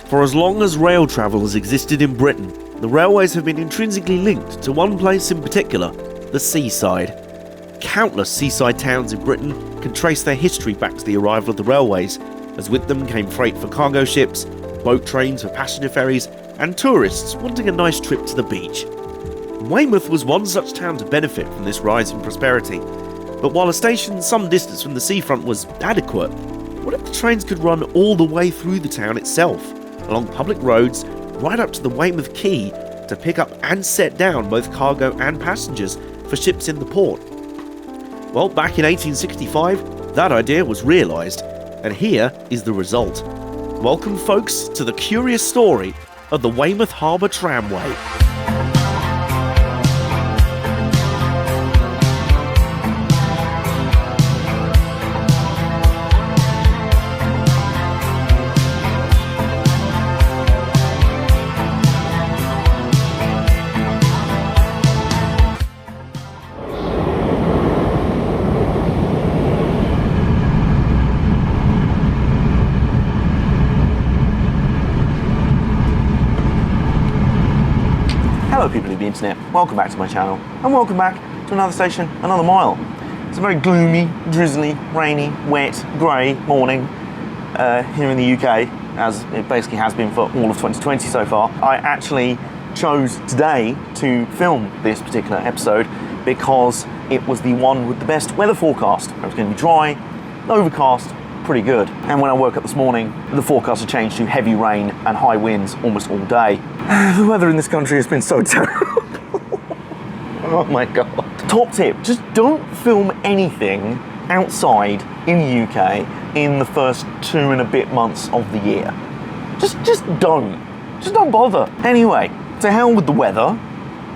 For as long as rail travel has existed in Britain, the railways have been intrinsically linked to one place in particular, the seaside. Countless seaside towns in Britain can trace their history back to the arrival of the railways, as with them came freight for cargo ships, boat trains for passenger ferries, and tourists wanting a nice trip to the beach. Weymouth was one such town to benefit from this rise in prosperity, but while a station some distance from the seafront was adequate, what if the trains could run all the way through the town itself, along public roads, right up to the Weymouth Quay, to pick up and set down both cargo and passengers for ships in the port? Well, back in 1865, that idea was realised, and here is the result. Welcome, folks, to the curious story of the Weymouth Harbour Tramway. Hello people of the internet, welcome back to my channel, and welcome back to another station, another mile. It's a very gloomy, drizzly, rainy, wet, grey morning here in the UK, as it basically has been for all of 2020 so far. I actually chose today to film this particular episode because it was the one with the best weather forecast. It was going to be dry, overcast, pretty good. And when I woke up this morning, the forecast had changed to heavy rain and high winds almost all day. The weather in this country has been so terrible. Oh my god. Top tip, just don't film anything outside in the UK in the first 2 and a bit months of the year. Just don't. Just don't bother. Anyway, to hell with the weather.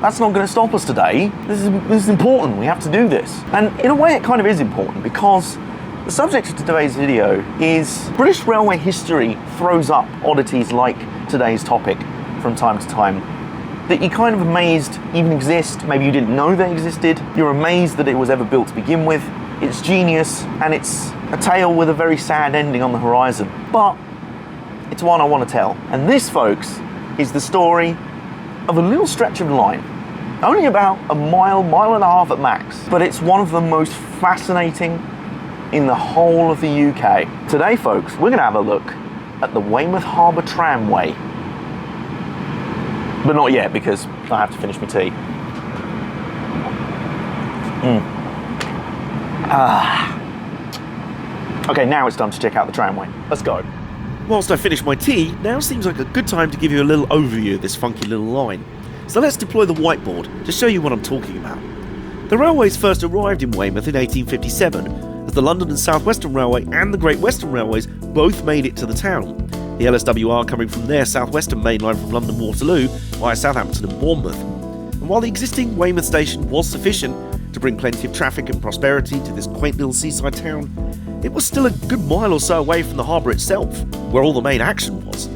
That's not going to stop us today. This is important. We have to do this. And in a way it kind of is important, because the subject of today's video is British railway history throws up oddities like today's topic from time to time that you're kind of amazed even exist. Maybe you didn't know they existed. You're amazed that it was ever built to begin with. It's genius, and it's a tale with a very sad ending on the horizon. But it's one I want to tell. And this, folks, is the story of a little stretch of line. Only about a mile and a half at max. But it's one of the most fascinating in the whole of the UK. Today, folks, we're going to have a look at the Weymouth Harbour Tramway. But not yet, because I have to finish my tea. Okay, now it's time to check out the tramway. Let's go. Whilst I finish my tea, now seems like a good time to give you a little overview of this funky little line. So let's deploy the whiteboard to show you what I'm talking about. The railways first arrived in Weymouth in 1857, as the London and South Western Railway and the Great Western Railways both made it to the town. The LSWR coming from their South Western main line from London Waterloo via Southampton and Bournemouth. And while the existing Weymouth station was sufficient to bring plenty of traffic and prosperity to this quaint little seaside town, it was still a good mile or so away from the harbour itself, where all the main action was.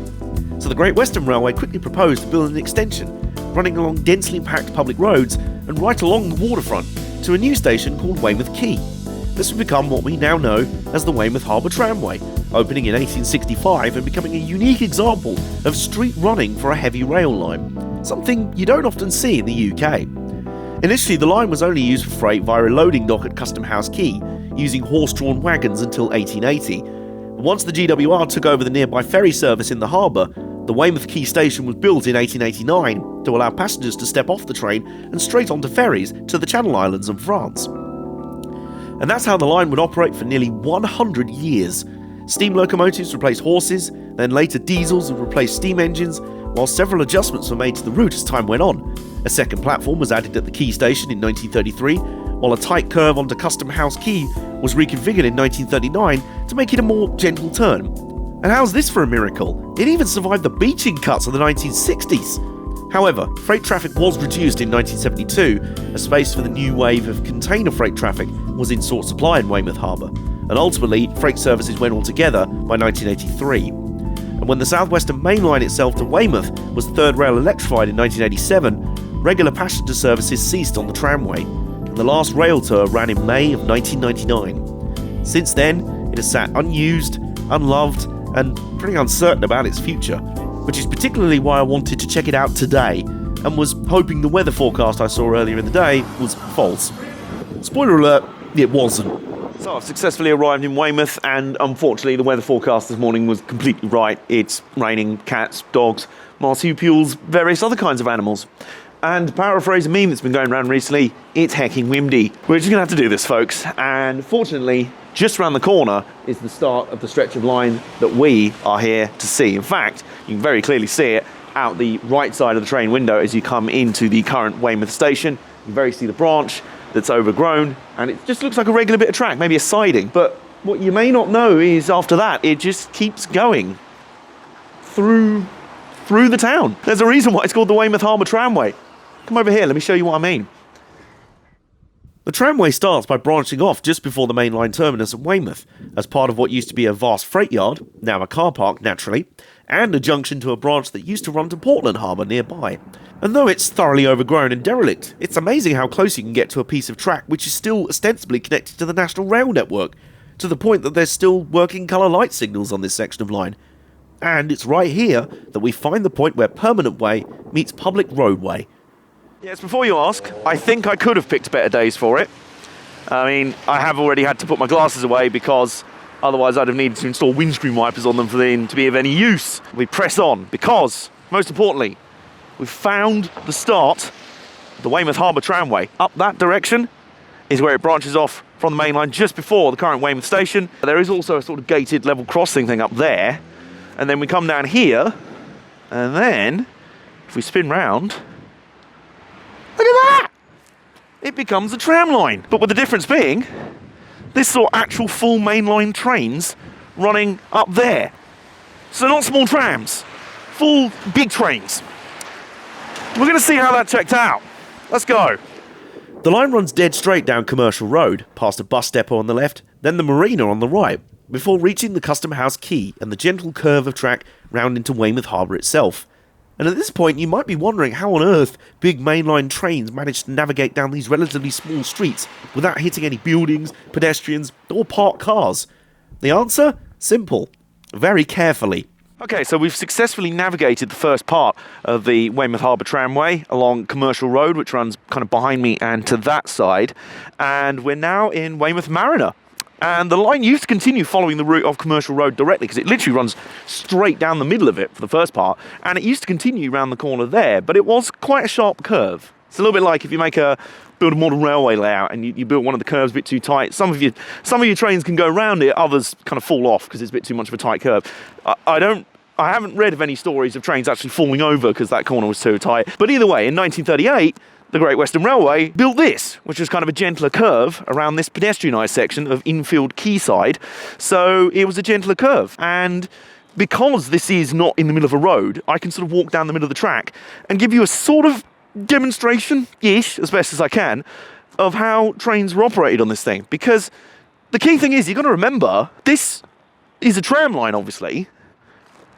So the Great Western Railway quickly proposed to build an extension running along densely packed public roads and right along the waterfront to a new station called Weymouth Quay. This would become what we now know as the Weymouth Harbour Tramway, opening in 1865 and becoming a unique example of street running for a heavy rail line, something you don't often see in the UK. Initially, the line was only used for freight via a loading dock at Custom House Quay, using horse-drawn wagons until 1880. But once the GWR took over the nearby ferry service in the harbour, the Weymouth Key Station was built in 1889 to allow passengers to step off the train and straight onto ferries to the Channel Islands and France. And that's how the line would operate for nearly 100 years. Steam locomotives replaced horses, then later diesels would replace steam engines, while several adjustments were made to the route as time went on. A second platform was added at the Key Station in 1933, while a tight curve onto Custom House Quay was reconfigured in 1939 to make it a more gentle turn. And how's this for a miracle? It even survived the beaching cuts of the 1960s. However, freight traffic was reduced in 1972 as space for the new wave of container freight traffic was in short supply in Weymouth Harbour, and ultimately freight services went all together by 1983. And when the South Western Main Line itself to Weymouth was third rail electrified in 1987, regular passenger services ceased on the tramway, and the last rail tour ran in May of 1999. Since then, it has sat unused, unloved, and pretty uncertain about its future. which is particularly why I wanted to check it out today, and was hoping the weather forecast I saw earlier in the day was false. Spoiler alert, it wasn't. So I've successfully arrived in Weymouth, and unfortunately the weather forecast this morning was completely right. It's raining cats, dogs, marsupials, various other kinds of animals. And to paraphrase a meme that's been going around recently, it's hecking windy. We're just going to have to do this, folks. And fortunately, just around the corner is the start of the stretch of line that we are here to see. In fact, you can very clearly see it out the right side of the train window as you come into the current Weymouth station. You can very see the branch that's overgrown, and it just looks like a regular bit of track, maybe a siding. But what you may not know is after that, it just keeps going through the town. There's a reason why it's called the Weymouth Harbour Tramway. Come over here, let me show you what I mean. The tramway starts by branching off just before the main line terminus at Weymouth, as part of what used to be a vast freight yard, now a car park naturally, and a junction to a branch that used to run to Portland Harbour nearby. And though it's thoroughly overgrown and derelict, it's amazing how close you can get to a piece of track which is still ostensibly connected to the National Rail network, to the point that there's still working colour light signals on this section of line. And it's right here that we find the point where permanent way meets public roadway. Yes, before you ask, I think I could have picked better days for it. I mean, I have already had to put my glasses away because otherwise I'd have needed to install windscreen wipers on them for them to be of any use. We press on because, most importantly, we've found the start of the Weymouth Harbour Tramway. Up that direction is where it branches off from the main line just before the current Weymouth station. There is also a sort of gated level crossing thing up there. And then we come down here, and then if we spin round, look at that! It becomes a tram line. But with the difference being, this saw actual full mainline trains running up there. So not small trams, full big trains. We're going to see how that checked out. Let's go. The line runs dead straight down Commercial Road, past a bus depot on the left, then the marina on the right, before reaching the Custom House Quay and the gentle curve of track round into Weymouth Harbour itself. And at this point you might be wondering how on earth big mainline trains manage to navigate down these relatively small streets without hitting any buildings, pedestrians or parked cars. The answer? Simple. Very carefully. Okay, so we've successfully navigated the first part of the Weymouth Harbour Tramway along Commercial Road, which runs kind of behind me and to that side, and we're now in Weymouth Marina. And the line used to continue following the route of Commercial Road directly, because it literally runs straight down the middle of it for the first part, and it used to continue around the corner there, but it was quite a sharp curve. It's a little bit like if you build a modern railway layout and you build one of the curves a bit too tight. Some of your trains can go around it, others kind of fall off because it's a bit too much of a tight curve. I haven't read of any stories of trains actually falling over because that corner was too tight. But either way, in 1938, the Great Western Railway built this, which was kind of a gentler curve around this pedestrianised section of infield quayside. So it was a gentler curve. And because this is not in the middle of a road, I can sort of walk down the middle of the track and give you a sort of demonstration-ish, as best as I can, of how trains were operated on this thing. Because the key thing is, you've got to remember, this is a tram line, obviously,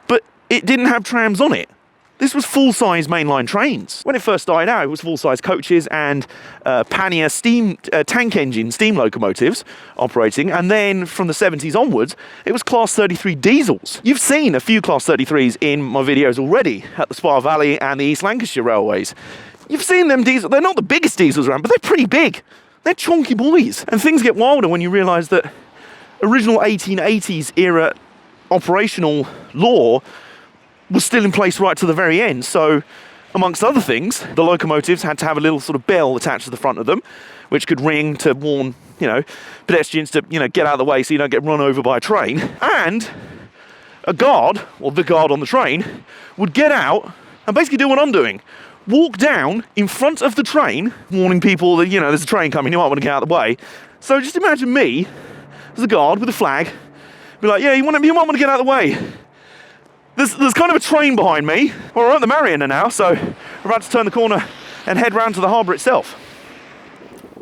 but it didn't have trams on it. This was full-size mainline trains. When it first started out, it was full-size coaches and pannier steam tank engine steam locomotives operating, and then from the 70s onwards, it was Class 33 diesels. You've seen a few Class 33s in my videos already at the Spa Valley and the East Lancashire Railways. You've seen them diesels. They're not the biggest diesels around, but they're pretty big. They're chunky boys. And things get wilder when you realise that original 1880s era operational law was still in place right to the very end. So, amongst other things, the locomotives had to have a little sort of bell attached to the front of them, which could ring to warn, pedestrians to, get out of the way so you don't get run over by a train. And a guard, or the guard on the train, would get out and basically do what I'm doing. Walk down in front of the train, warning people that, there's a train coming, you might want to get out of the way. So just imagine me, as a guard with a flag, be like, yeah, you might want to get out of the way. There's kind of a train behind me. Well, we're at the Marina now, so we're about to turn the corner and head round to the harbour itself.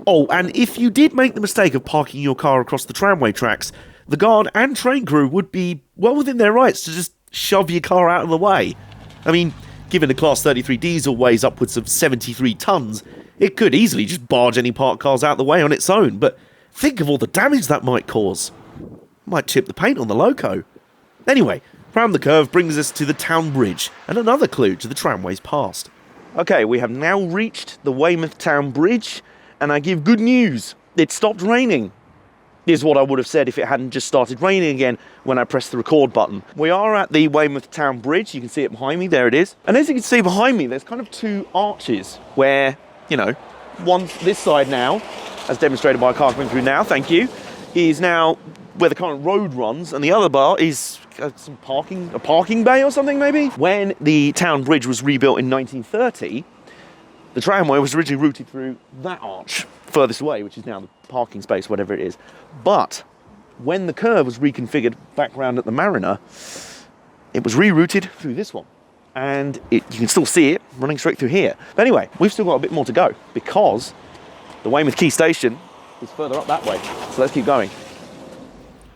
Oh, and if you did make the mistake of parking your car across the tramway tracks, the guard and train crew would be well within their rights to just shove your car out of the way. I mean, given the Class 33 diesel weighs upwards of 73 tonnes, it could easily just barge any parked cars out of the way on its own, but think of all the damage that might cause. Might chip the paint on the loco. Anyway, Round the curve brings us to the town bridge, and another clue to the tramway's past. Okay, we have now reached the Weymouth Town Bridge, and I give good news. It stopped raining, is what I would have said if it hadn't just started raining again when I pressed the record button. We are at the Weymouth Town Bridge. You can see it behind me. There it is. And as you can see behind me, there's kind of two arches where, one this side now, as demonstrated by a car coming through now, thank you, is now where the current road runs, and the other bar is a parking bay or something maybe. When the town bridge was rebuilt in 1930, the tramway was originally routed through that arch furthest away, which is now the parking space, whatever it is. But when the curve was reconfigured back round at the Mariner, it was rerouted through this one. And you can still see it running straight through here. But anyway, we've still got a bit more to go because the Weymouth Key Station is further up that way. So let's keep going.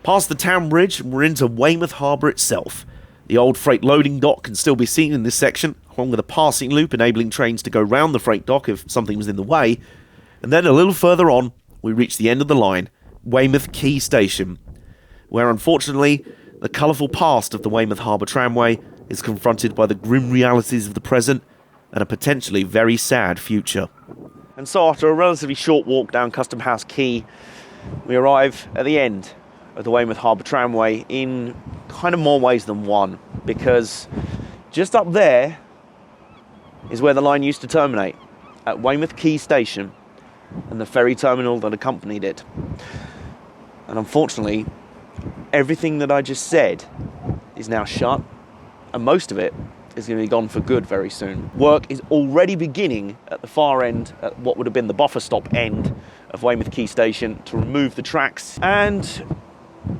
Past the town bridge, we're into Weymouth Harbour itself. The old freight loading dock can still be seen in this section, along with a passing loop enabling trains to go round the freight dock if something was in the way. And then a little further on, we reach the end of the line, Weymouth Key Station, where unfortunately, the colourful past of the Weymouth Harbour Tramway is confronted by the grim realities of the present and a potentially very sad future. And so after a relatively short walk down Custom House Quay, we arrive at the end of the Weymouth Harbour Tramway in kind of more ways than one, because just up there is where the line used to terminate, at Weymouth Key Station and the ferry terminal that accompanied it. And unfortunately, everything that I just said is now shut, and most of it is going to be gone for good very soon. Work is already beginning at the far end, at what would have been the buffer stop end of Weymouth Key Station, to remove the tracks. And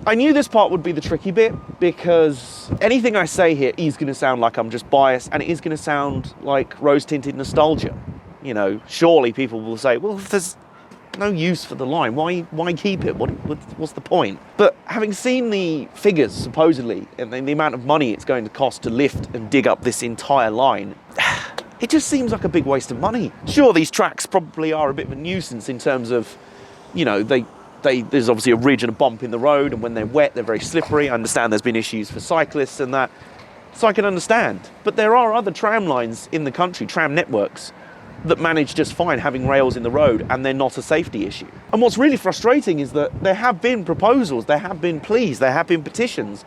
I knew this part would be the tricky bit, because anything I say here is going to sound like I'm just biased, and it is going to sound like rose-tinted nostalgia. Surely people will say, well, if there's no use for the line, why keep it? What's the point? But having seen the figures, supposedly, and the amount of money it's going to cost to lift and dig up this entire line, it just seems like a big waste of money. Sure, these tracks probably are a bit of a nuisance in terms of, there's obviously a ridge and a bump in the road, and when they're wet, they're very slippery. I understand there's been issues for cyclists and that, so I can understand. But there are other tram lines in the country, tram networks, that manage just fine having rails in the road, and they're not a safety issue. And what's really frustrating is that there have been proposals, there have been pleas, there have been petitions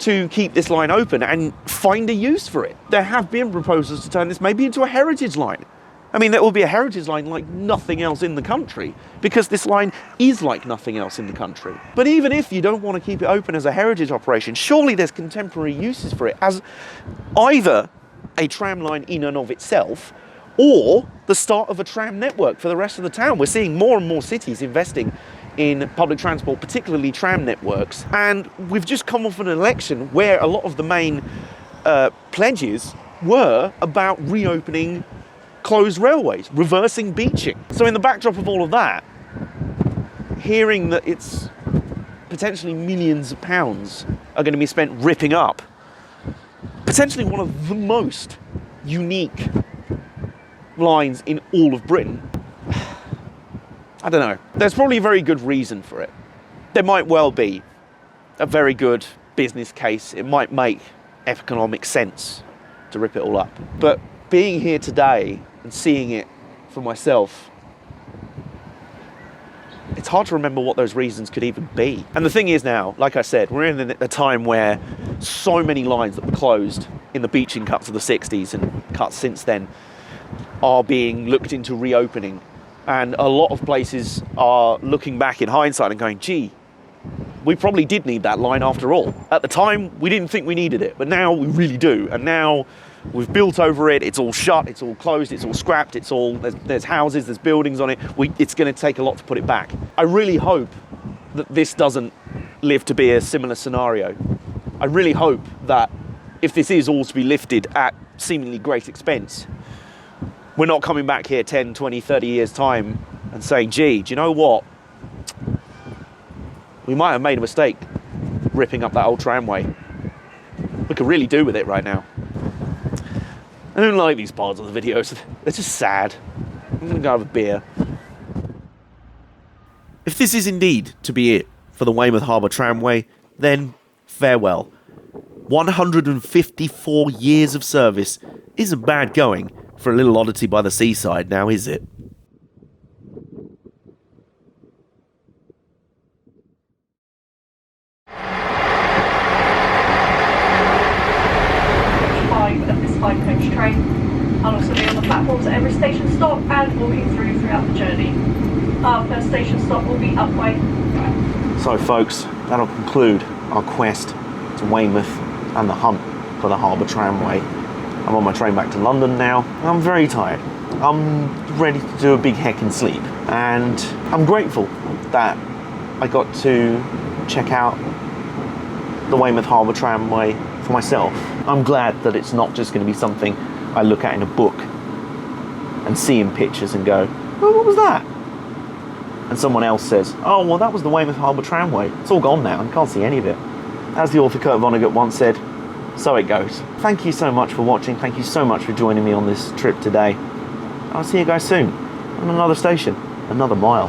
to keep this line open and find a use for it. There have been proposals to turn this maybe into a heritage line. I mean, there will be a heritage line like nothing else in the country, because this line is like nothing else in the country. But even if you don't want to keep it open as a heritage operation, surely there's contemporary uses for it as either a tram line in and of itself, or the start of a tram network for the rest of the town. We're seeing more and more cities investing in public transport, particularly tram networks. And we've just come off an election where a lot of the main pledges were about reopening closed railways, reversing beaching. So in the backdrop of all of that, hearing that it's potentially millions of pounds are going to be spent ripping up potentially one of the most unique lines in all of Britain, I don't know. There's probably a very good reason for it. There might well be a very good business case. It might make economic sense to rip it all up. But being here today and seeing it for myself, it's hard to remember what those reasons could even be. And the thing is now, like I said, we're in a time where so many lines that were closed in the beaching cuts of the 60s and cuts since then are being looked into reopening. And a lot of places are looking back in hindsight and going, gee, we probably did need that line after all. At the time, we didn't think we needed it, but now we really do. And now we've built over it, it's all shut, it's all closed, it's all scrapped, there's houses, there's buildings on it. It's going to take a lot to put it back. I really hope that this doesn't live to be a similar scenario. I really hope that if this is all to be lifted at seemingly great expense, we're not coming back here 10, 20, 30 years' time and saying, gee, do you know what? We might have made a mistake ripping up that old tramway. We could really do with it right now. I don't like these parts of the videos. They're just sad. I'm going to go have a beer. If this is indeed to be it for the Weymouth Harbour Tramway, then farewell. 154 years of service isn't bad going for a little oddity by the seaside, now is it? Of this 5-coach train. I'll also be on the platforms at every station stop and walking throughout the journey. Our first station stop will be Upway. So folks, that'll conclude our quest to Weymouth and the hunt for the Harbour Tramway. I'm on my train back to London now. I'm very tired. I'm ready to do a big heckin' sleep, and I'm grateful that I got to check out the Weymouth Harbour Tramway for myself. I'm glad that it's not just going to be something I look at in a book and see in pictures and go, oh, what was that? And someone else says, oh, well, that was the Weymouth Harbour Tramway. It's all gone now, and can't see any of it. As the author Kurt Vonnegut once said, so it goes. Thank you so much for watching. Thank you so much for joining me on this trip today. I'll see you guys soon on another station, another mile.